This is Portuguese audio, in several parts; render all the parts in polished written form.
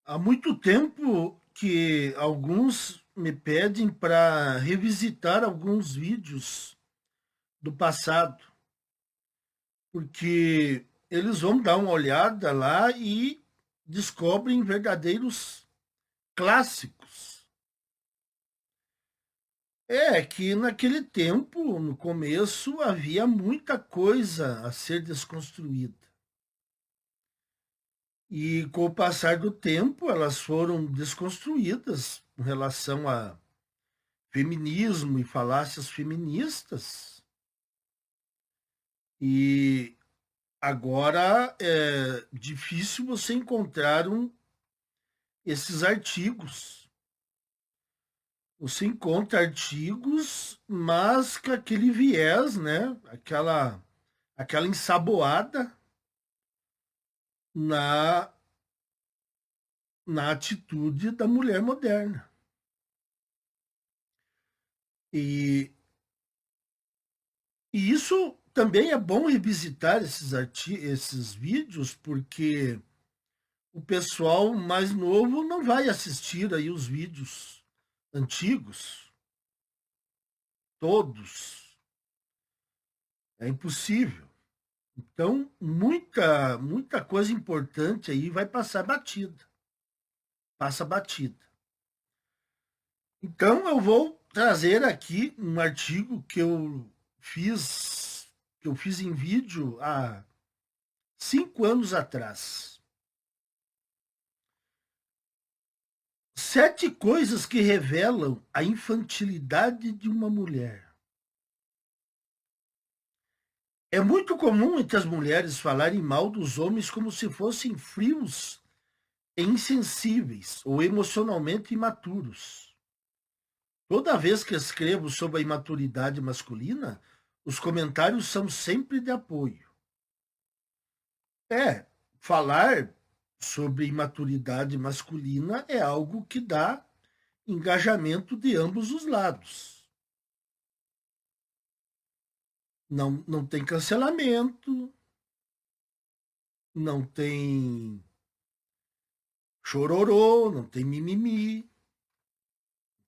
Há muito tempo que alguns me pedem para revisitar alguns vídeos do passado, porque eles vão dar uma olhada lá e descobrem verdadeiros clássicos. É que naquele tempo, no começo, havia muita coisa a ser desconstruída. E com o passar do tempo, elas foram desconstruídas em relação a feminismo e falácias feministas. E agora é difícil você encontrar esses artigos. Você encontra artigos, mas com aquele viés, né? Aquela ensaboada na, na atitude da mulher moderna. E, e isso também é bom revisitar esses vídeos, porque o pessoal mais novo não vai assistir aí os vídeos antigos, todos. É impossível. Então, muita coisa importante aí vai passar batida. Passa batida. Então, eu vou trazer aqui um artigo que eu fiz em vídeo há 5 anos atrás. 7 coisas que revelam a infantilidade de uma mulher. É muito comum entre as mulheres falarem mal dos homens como se fossem frios e insensíveis ou emocionalmente imaturos. Toda vez que escrevo sobre a imaturidade masculina, os comentários são sempre de apoio. É, falar sobre imaturidade masculina é algo que dá engajamento de ambos os lados. Não tem cancelamento, não tem chororô, não tem mimimi.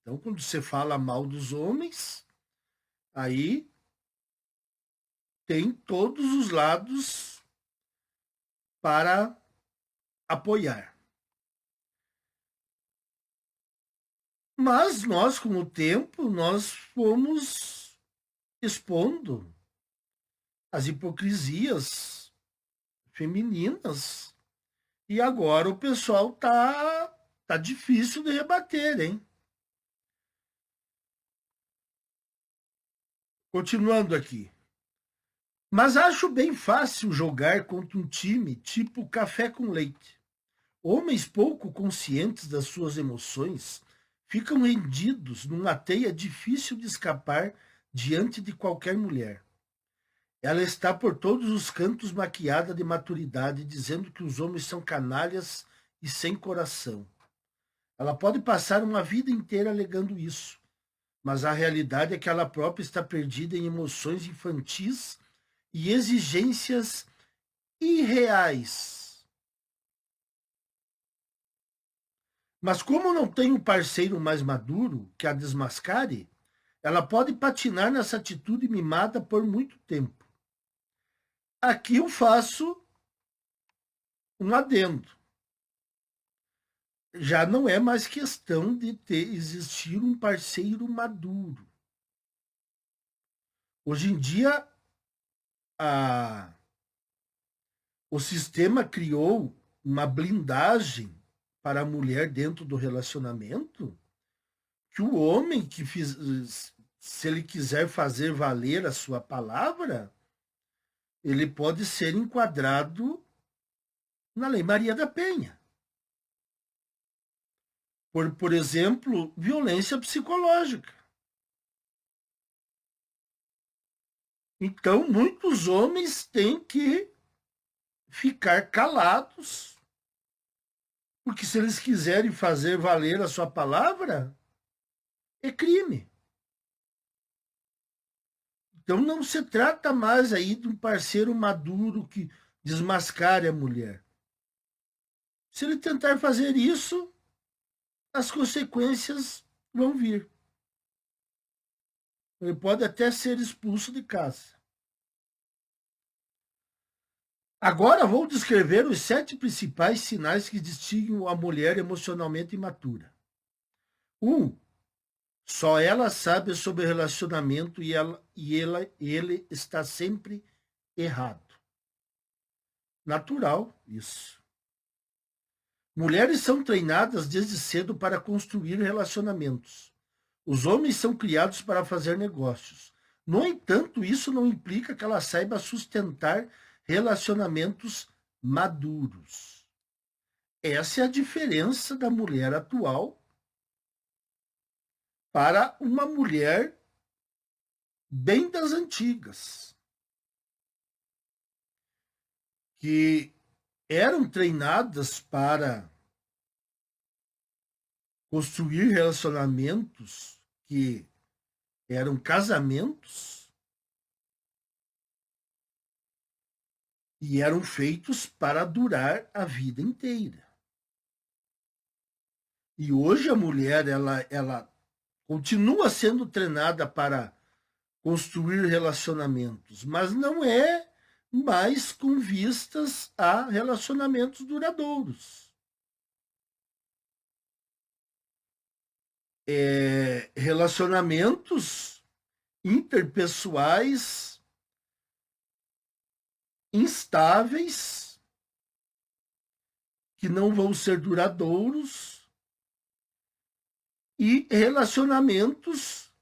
Então, quando você fala mal dos homens, aí tem todos os lados para apoiar. Mas nós, com o tempo, nós fomos expondo as hipocrisias femininas e agora o pessoal tá difícil de rebater, hein? Continuando aqui. Mas acho bem fácil jogar contra um time tipo café com leite. Homens pouco conscientes das suas emoções ficam rendidos numa teia difícil de escapar diante de qualquer mulher. Ela está por todos os cantos maquiada de maturidade, dizendo que os homens são canalhas e sem coração. Ela pode passar uma vida inteira alegando isso, mas a realidade é que ela própria está perdida em emoções infantis e exigências irreais. Mas como não tem um parceiro mais maduro que a desmascare, ela pode patinar nessa atitude mimada por muito tempo. Aqui eu faço um adendo. Já não é mais questão de existir um parceiro maduro. Hoje em dia, a, o sistema criou uma blindagem para a mulher dentro do relacionamento, que o homem se ele quiser fazer valer a sua palavra, ele pode ser enquadrado na Lei Maria da Penha. Por exemplo, violência psicológica. Então, muitos homens têm que ficar calados, porque se eles quiserem fazer valer a sua palavra, é crime. Então, não se trata mais aí de um parceiro maduro que desmascare a mulher. Se ele tentar fazer isso, as consequências vão vir. Ele pode até ser expulso de casa. Agora vou descrever os 7 principais sinais que distinguem a mulher emocionalmente imatura. 1. Só ela sabe sobre relacionamento e ele está sempre errado. Natural, isso. Mulheres são treinadas desde cedo para construir relacionamentos. Os homens são criados para fazer negócios. No entanto, isso não implica que ela saiba sustentar relacionamentos maduros. Essa é a diferença da mulher atual para uma mulher bem das antigas, que eram treinadas para construir relacionamentos que eram casamentos e eram feitos para durar a vida inteira. E hoje a mulher, ela continua sendo treinada para construir relacionamentos, mas não é mais com vistas a relacionamentos duradouros. Relacionamentos interpessoais instáveis, que não vão ser duradouros, e relacionamentos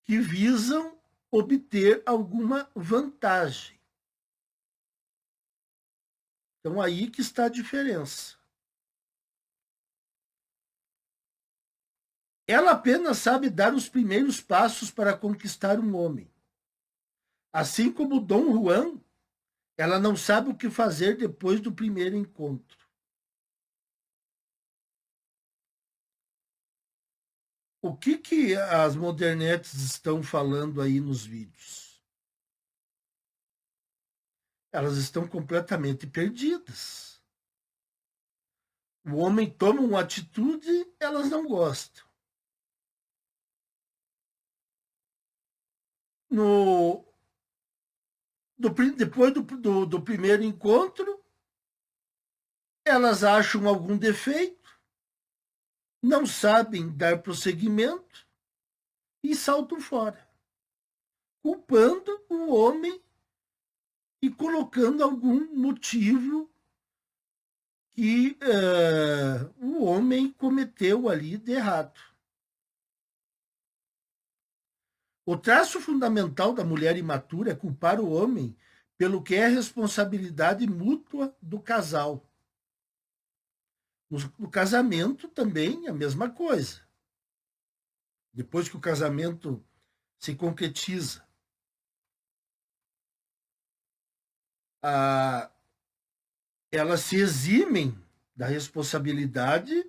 que visam obter alguma vantagem. Então, aí que está a diferença. Ela apenas sabe dar os primeiros passos para conquistar um homem. Assim como Dom Juan, ela não sabe o que fazer depois do primeiro encontro. O que as modernetes estão falando aí nos vídeos? Elas estão completamente perdidas. O homem toma uma atitude, elas não gostam. Depois do primeiro encontro, elas acham algum defeito, não sabem dar prosseguimento e saltam fora, culpando o homem e colocando algum motivo que o homem cometeu ali de errado. O traço fundamental da mulher imatura é culpar o homem pelo que é responsabilidade mútua do casal. No casamento também a mesma coisa. Depois que o casamento se concretiza, elas se eximem da responsabilidade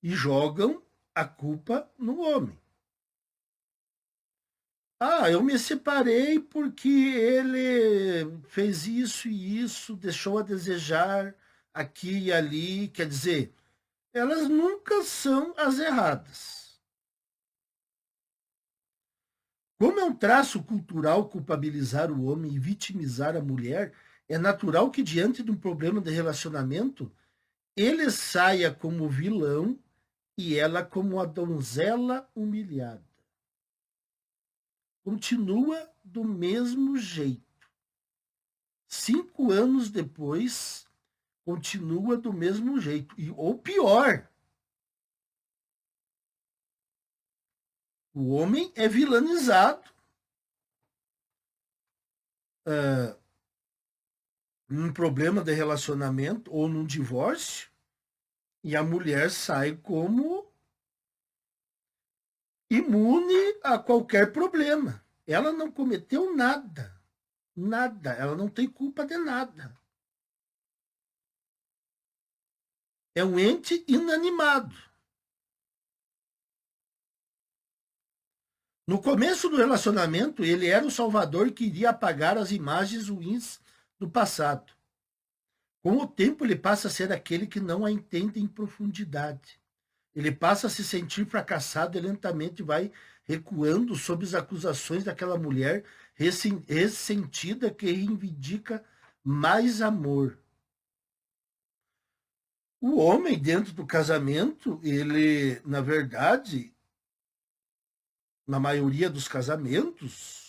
e jogam a culpa no homem. Eu me separei porque ele fez isso e isso, deixou a desejar aqui e ali. Quer dizer, elas nunca são as erradas. Como é um traço cultural culpabilizar o homem e vitimizar a mulher, é natural que, diante de um problema de relacionamento, ele saia como vilão e ela como a donzela humilhada. Continua do mesmo jeito. 5 anos depois, continua do mesmo jeito. Ou pior, o homem é vilanizado num problema de relacionamento ou num divórcio, e a mulher sai como imune a qualquer problema. Ela não cometeu nada. Nada. Ela não tem culpa de nada. É um ente inanimado. No começo do relacionamento, ele era o salvador que iria apagar as imagens ruins do passado. Com o tempo, ele passa a ser aquele que não a entende em profundidade. Ele passa a se sentir fracassado e lentamente vai recuando sob as acusações daquela mulher ressentida que reivindica mais amor. O homem, dentro do casamento, ele, na verdade, na maioria dos casamentos,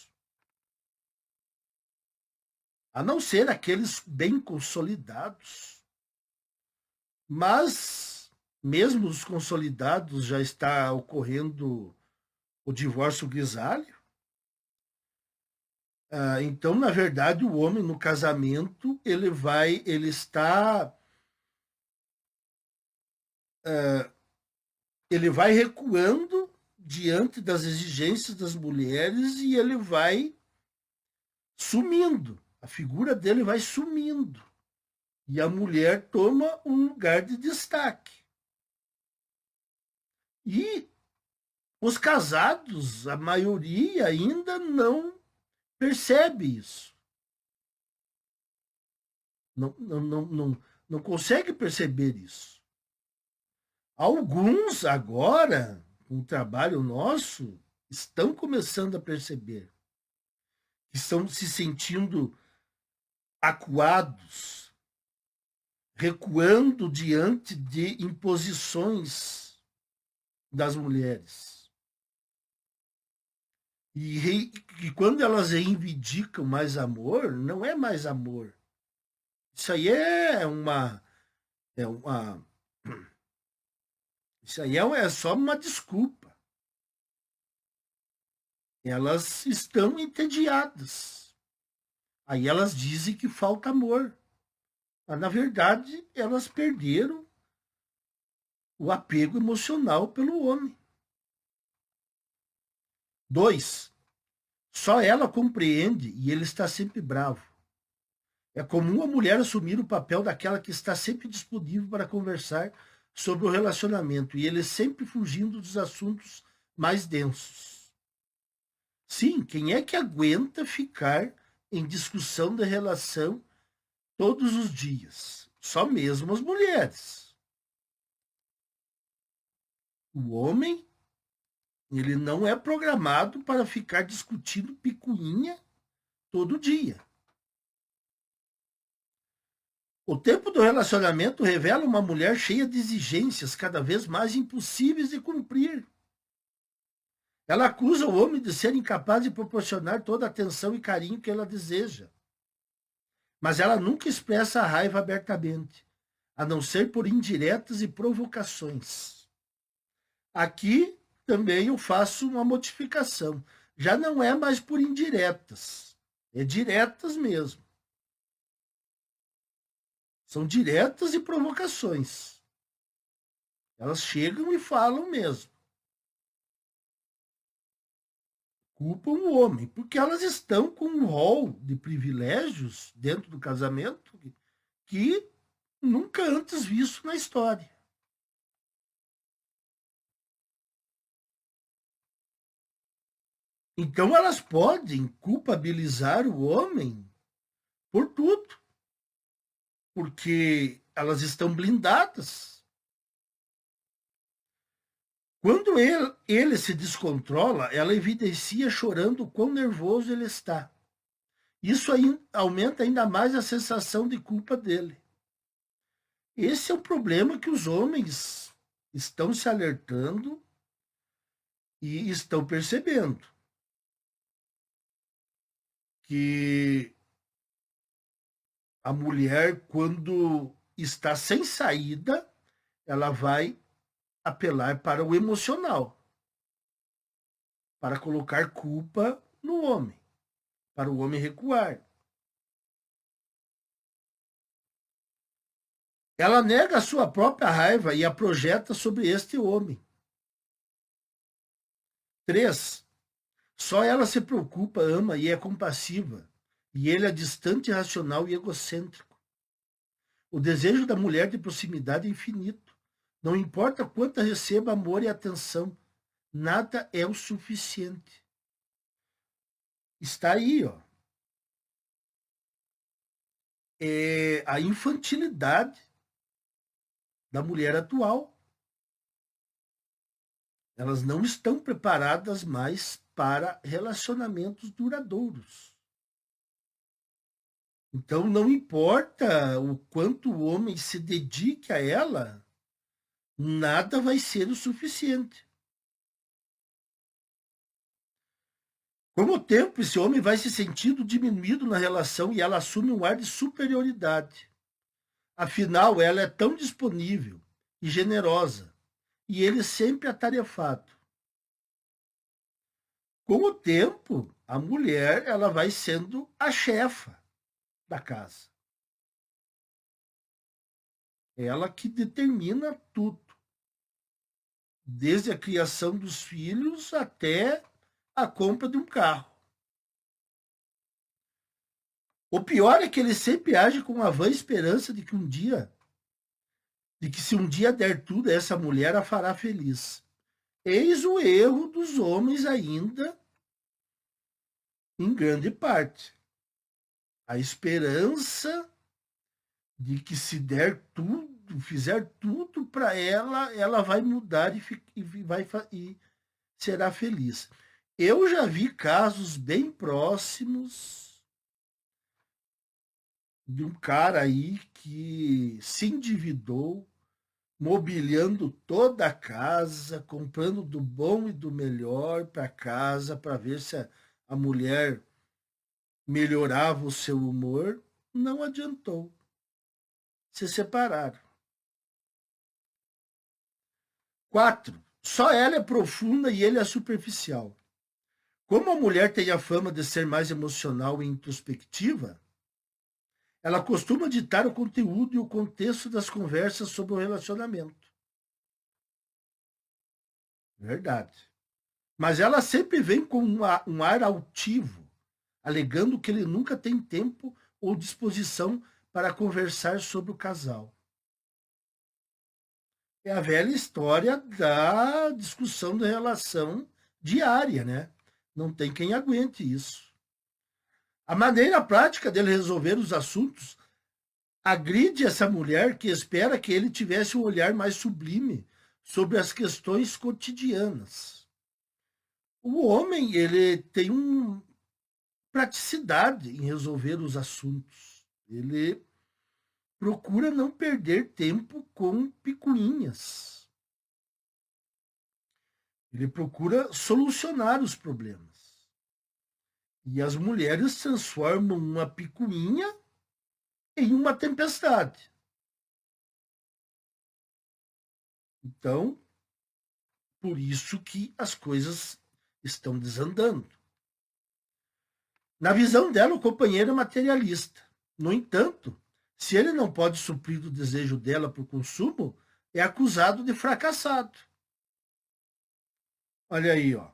a não ser aqueles bem consolidados, mas mesmo os consolidados já está ocorrendo o divórcio grisalho. Então, na verdade, o homem no casamento, ele está, ele vai recuando diante das exigências das mulheres e ele vai sumindo. A figura dele vai sumindo. E a mulher toma um lugar de destaque. E os casados, a maioria ainda não percebe isso. Não consegue perceber isso. Alguns agora, com o trabalho nosso, estão começando a perceber. Estão se sentindo acuados, recuando diante de imposições das mulheres. E quando elas reivindicam mais amor, não é mais amor. Isso aí é uma isso aí é só uma desculpa. Elas estão entediadas. Aí elas dizem que falta amor. Mas, na verdade, elas perderam o apego emocional pelo homem. 2. Só ela compreende e ele está sempre bravo. É comum a mulher assumir o papel daquela que está sempre disponível para conversar sobre o relacionamento e ele sempre fugindo dos assuntos mais densos. Sim, quem é que aguenta ficar em discussão da relação todos os dias? Só mesmo as mulheres. O homem, ele não é programado para ficar discutindo picuinha todo dia. O tempo do relacionamento revela uma mulher cheia de exigências cada vez mais impossíveis de cumprir. Ela acusa o homem de ser incapaz de proporcionar toda a atenção e carinho que ela deseja. Mas ela nunca expressa a raiva abertamente, a não ser por indiretas e provocações. Aqui também eu faço uma modificação. Já não é mais por indiretas, é diretas mesmo. São diretas e provocações. Elas chegam e falam mesmo. Culpam o homem, porque elas estão com um rol de privilégios dentro do casamento que nunca antes visto na história. Então elas podem culpabilizar o homem por tudo, porque elas estão blindadas. Quando ele se descontrola, ela evidencia chorando o quão nervoso ele está. Isso aí aumenta ainda mais a sensação de culpa dele. Esse é o problema que os homens estão se alertando e estão percebendo. Que a mulher, quando está sem saída, ela vai apelar para o emocional, para colocar culpa no homem, para o homem recuar. Ela nega a sua própria raiva e a projeta sobre este homem. 3. Só ela se preocupa, ama e é compassiva, e ele é distante, irracional e egocêntrico. O desejo da mulher de proximidade é infinito. Não importa quanto receba amor e atenção, nada é o suficiente. Está aí, ó. é a infantilidade da mulher atual. Elas não estão preparadas mais para relacionamentos duradouros. Então, não importa o quanto o homem se dedique a ela, nada vai ser o suficiente. Com o tempo, esse homem vai se sentindo diminuído na relação e ela assume um ar de superioridade. Afinal, ela é tão disponível e generosa, e ele sempre atarefado. Com o tempo, a mulher ela vai sendo a chefa da casa. Ela que determina tudo, desde a criação dos filhos até a compra de um carro. O pior é que ele sempre age com a vã esperança de que se um dia der tudo, essa mulher a fará feliz. Eis o erro dos homens ainda, em grande parte. A esperança de que se der tudo, fizer tudo para ela, ela vai mudar e será feliz. Eu já vi casos bem próximos de um cara aí que se endividou, mobiliando toda a casa, comprando do bom e do melhor para casa, para ver se a mulher melhorava o seu humor. Não adiantou. Se separaram. 4. Só ela é profunda e ele é superficial. Como a mulher tem a fama de ser mais emocional e introspectiva, ela costuma ditar o conteúdo e o contexto das conversas sobre o relacionamento. Verdade. Mas ela sempre vem com um ar altivo, alegando que ele nunca tem tempo ou disposição para conversar sobre o casal. É a velha história da discussão da relação diária, né? Não tem quem aguente isso. A maneira prática dele resolver os assuntos agride essa mulher que espera que ele tivesse um olhar mais sublime sobre as questões cotidianas. O homem, ele tem uma praticidade em resolver os assuntos. Ele procura não perder tempo com picuinhas. Ele procura solucionar os problemas. E as mulheres transformam uma picuinha em uma tempestade. Então, por isso que as coisas estão desandando. Na visão dela, o companheiro é materialista. No entanto, se ele não pode suprir o desejo dela por consumo, é acusado de fracassado. Olha aí, ó.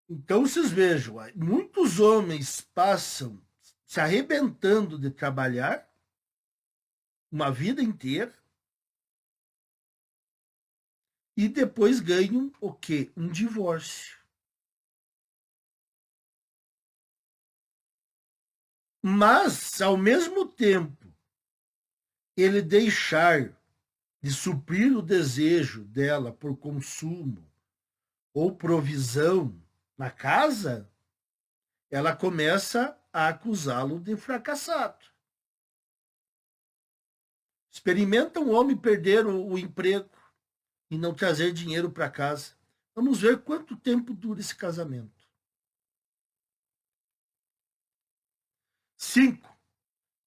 Então vocês vejam, muitos homens passam se arrebentando de trabalhar uma vida inteira e depois ganham o quê? Um divórcio. Mas, ao mesmo tempo, ele deixar de suprir o desejo dela por consumo ou provisão na casa, ela começa a acusá-lo de fracassado. Experimenta um homem perder o emprego e não trazer dinheiro para casa. Vamos ver quanto tempo dura esse casamento. 5.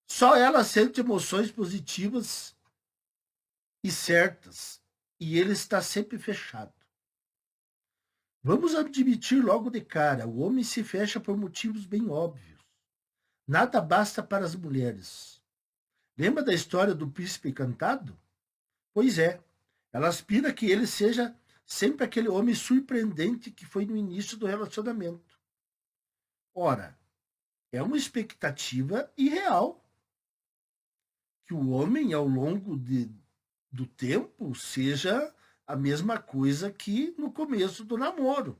Só ela sente emoções positivas e certas, e ele está sempre fechado. Vamos admitir logo de cara, o homem se fecha por motivos bem óbvios. Nada basta para as mulheres. Lembra da história do príncipe encantado? Pois é, ela aspira que ele seja sempre aquele homem surpreendente que foi no início do relacionamento. Ora, é uma expectativa irreal que o homem, ao longo do tempo, seja a mesma coisa que no começo do namoro.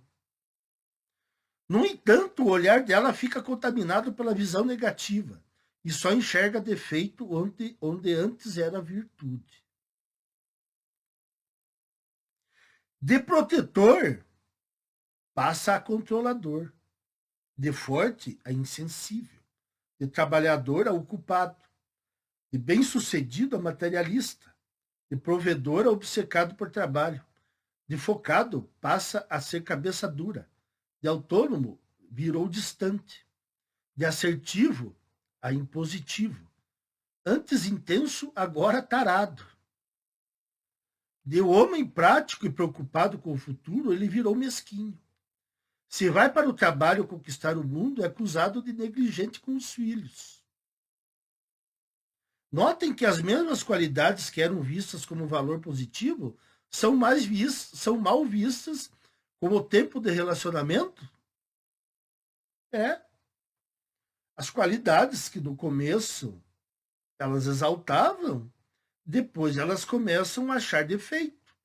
No entanto, o olhar dela fica contaminado pela visão negativa. e só enxerga defeito onde antes era virtude. De protetor, passa a controlador. De forte, a insensível. De trabalhador, a ocupado. De bem-sucedido, a materialista. De provedor, a obcecado por trabalho. De focado, passa a ser cabeça dura. De autônomo, virou distante. De assertivo, a impositivo. Antes intenso, agora tarado. De homem prático e preocupado com o futuro, ele virou mesquinho. Se vai para o trabalho conquistar o mundo, é acusado de negligente com os filhos. Notem que as mesmas qualidades que eram vistas como valor positivo são mal vistas como tempo de relacionamento. As qualidades que no começo elas exaltavam, depois elas começam a achar defeito.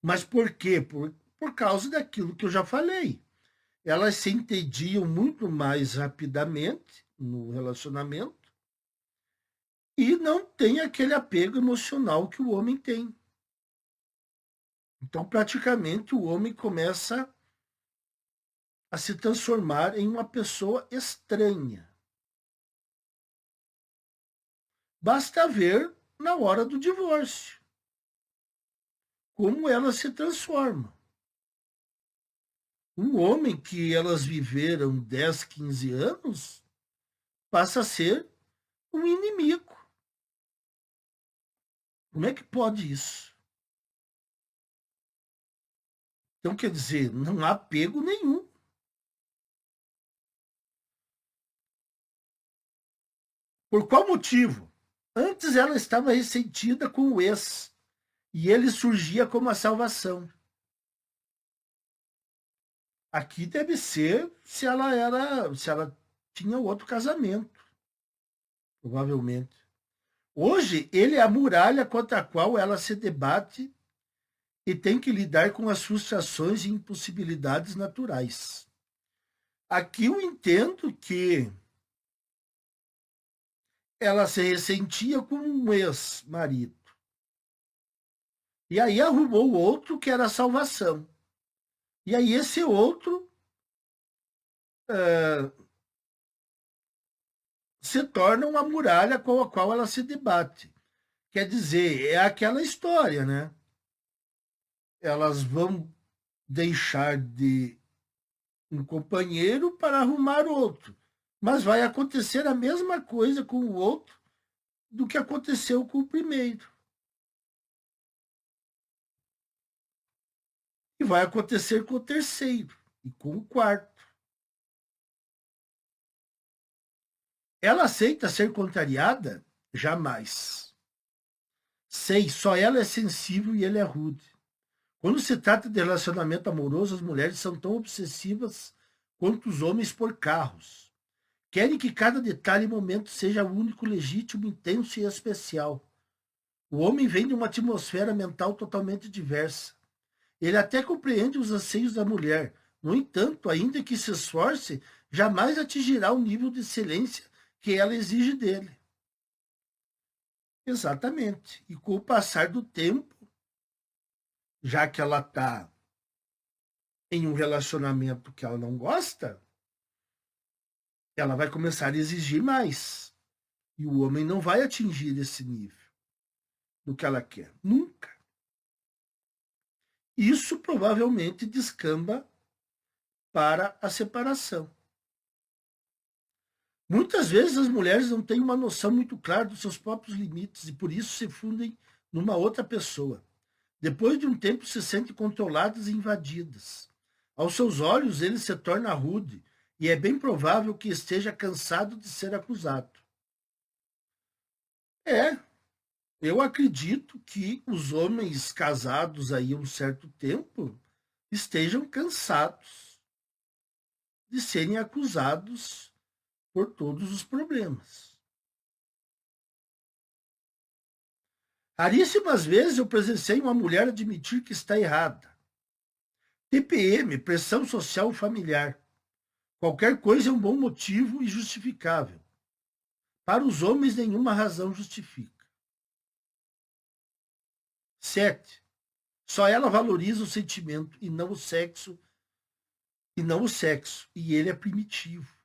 Mas por quê? Por causa daquilo que eu já falei. Elas se entendiam muito mais rapidamente no relacionamento e não tem aquele apego emocional que o homem tem. Então, praticamente, o homem começa a se transformar em uma pessoa estranha. Basta ver na hora do divórcio como ela se transforma. Um homem que elas viveram 10, 15 anos passa a ser um inimigo. Como é que pode isso? Então, quer dizer, não há apego nenhum. Por qual motivo? Antes ela estava ressentida com o ex, e ele surgia como a salvação. Aqui deve ser se ela tinha outro casamento, provavelmente. Hoje, ele é a muralha contra a qual ela se debate e tem que lidar com as frustrações e impossibilidades naturais. Aqui eu entendo que ela se ressentia com um ex-marido. E aí arrumou outro que era a salvação. E aí esse outro se torna uma muralha com a qual ela se debate. Quer dizer, é aquela história, né? Elas vão deixar de um companheiro para arrumar outro. Mas vai acontecer a mesma coisa com o outro do que aconteceu com o primeiro. E vai acontecer com o terceiro e com o quarto. Ela aceita ser contrariada? Jamais. 6. Só ela é sensível e ele é rude. Quando se trata de relacionamento amoroso, as mulheres são tão obsessivas quanto os homens por carros. Querem que cada detalhe e momento seja único, legítimo, intenso e especial. O homem vem de uma atmosfera mental totalmente diversa. Ele até compreende os anseios da mulher. No entanto, ainda que se esforce, jamais atingirá o nível de excelência que ela exige dele. Exatamente. E com o passar do tempo, já que ela está em um relacionamento que ela não gosta, ela vai começar a exigir mais. E o homem não vai atingir esse nível do que ela quer. Nunca. Isso provavelmente descamba para a separação. Muitas vezes as mulheres não têm uma noção muito clara dos seus próprios limites e por isso se fundem numa outra pessoa. Depois de um tempo se sentem controladas e invadidas. Aos seus olhos ele se torna rude e é bem provável que esteja cansado de ser acusado. Eu acredito que os homens casados aí há um certo tempo estejam cansados de serem acusados por todos os problemas. Raríssimas vezes eu presenciei uma mulher admitir que está errada. TPM, pressão social familiar. Qualquer coisa é um bom motivo e justificável Para os homens, nenhuma razão justifica. 7. Só ela valoriza o sentimento e não o sexo, e ele é primitivo.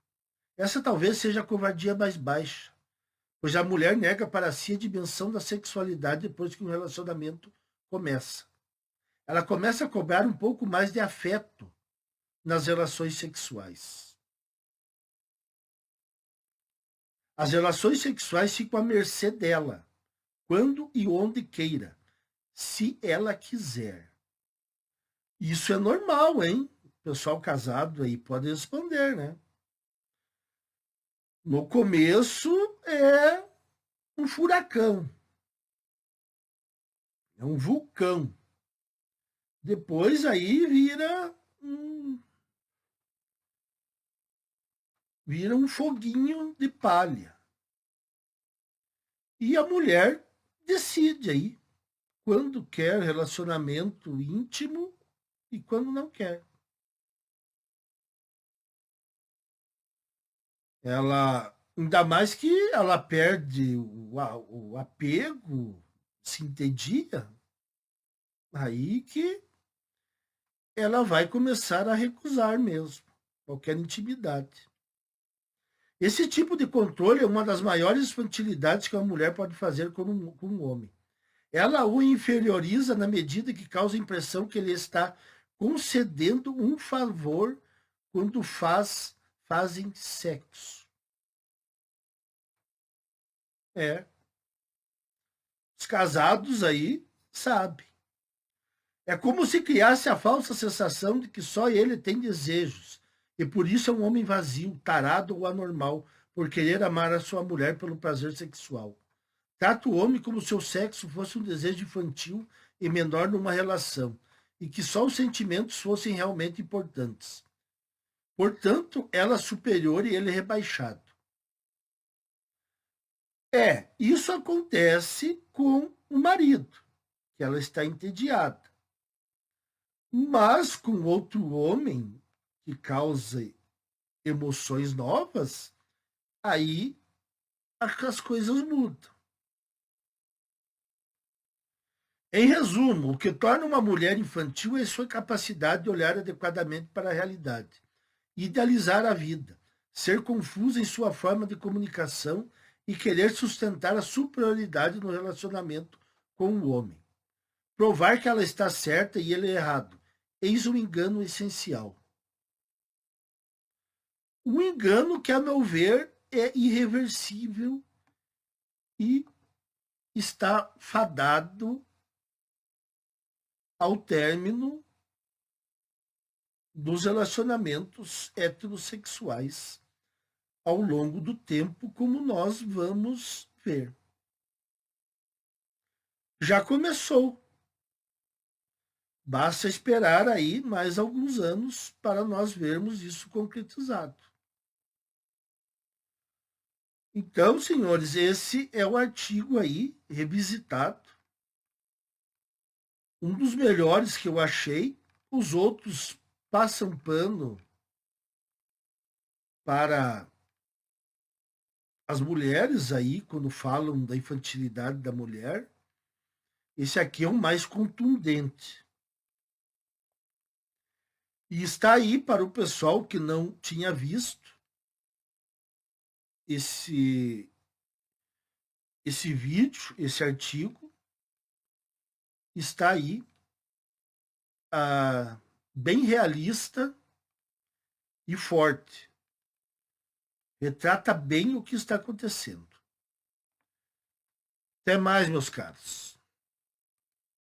Essa talvez seja a covardia mais baixa, pois a mulher nega para si a dimensão da sexualidade depois que um relacionamento começa. Ela começa a cobrar um pouco mais de afeto nas relações sexuais. As relações sexuais ficam à mercê dela, quando e onde queira, se ela quiser. Isso é normal, hein? O pessoal casado aí pode responder, né? No começo é um furacão, é um vulcão. Depois aí vira um foguinho de palha. E a mulher decide aí quando quer relacionamento íntimo e quando não quer. Ela, ainda mais que ela perde o apego, se entedia, aí que ela vai começar a recusar mesmo qualquer intimidade. Esse tipo de controle é uma das maiores infantilidades que uma mulher pode fazer com um homem. Ela o inferioriza na medida que causa a impressão que ele está concedendo um favor quando fazem sexo. É. Os casados aí sabem. É como se criasse a falsa sensação de que só ele tem desejos. E por isso é um homem vazio, tarado ou anormal, por querer amar a sua mulher pelo prazer sexual. Trata o homem como se o sexo fosse um desejo infantil e menor numa relação, e que só os sentimentos fossem realmente importantes. Portanto, ela superior e ele rebaixado. Isso acontece com o marido, que ela está entediada. Mas com outro homem que causa emoções novas, aí as coisas mudam. Em resumo, o que torna uma mulher infantil é sua capacidade de olhar adequadamente para a realidade, idealizar a vida, ser confusa em sua forma de comunicação e querer sustentar a superioridade no relacionamento com o homem. Provar que ela está certa e ele errado. Eis um engano essencial. Um engano que, a meu ver, é irreversível e está fadado ao término dos relacionamentos heterossexuais ao longo do tempo, como nós vamos ver. Já começou. Basta esperar aí mais alguns anos para nós vermos isso concretizado. Então, senhores, esse é o artigo aí revisitado. Um dos melhores que eu achei. Os outros passam pano para as mulheres aí, quando falam da infantilidade da mulher. Esse aqui é o mais contundente. E está aí para o pessoal que não tinha visto esse vídeo, esse artigo, está aí bem realista e forte. Retrata bem o que está acontecendo. Até mais, meus caros.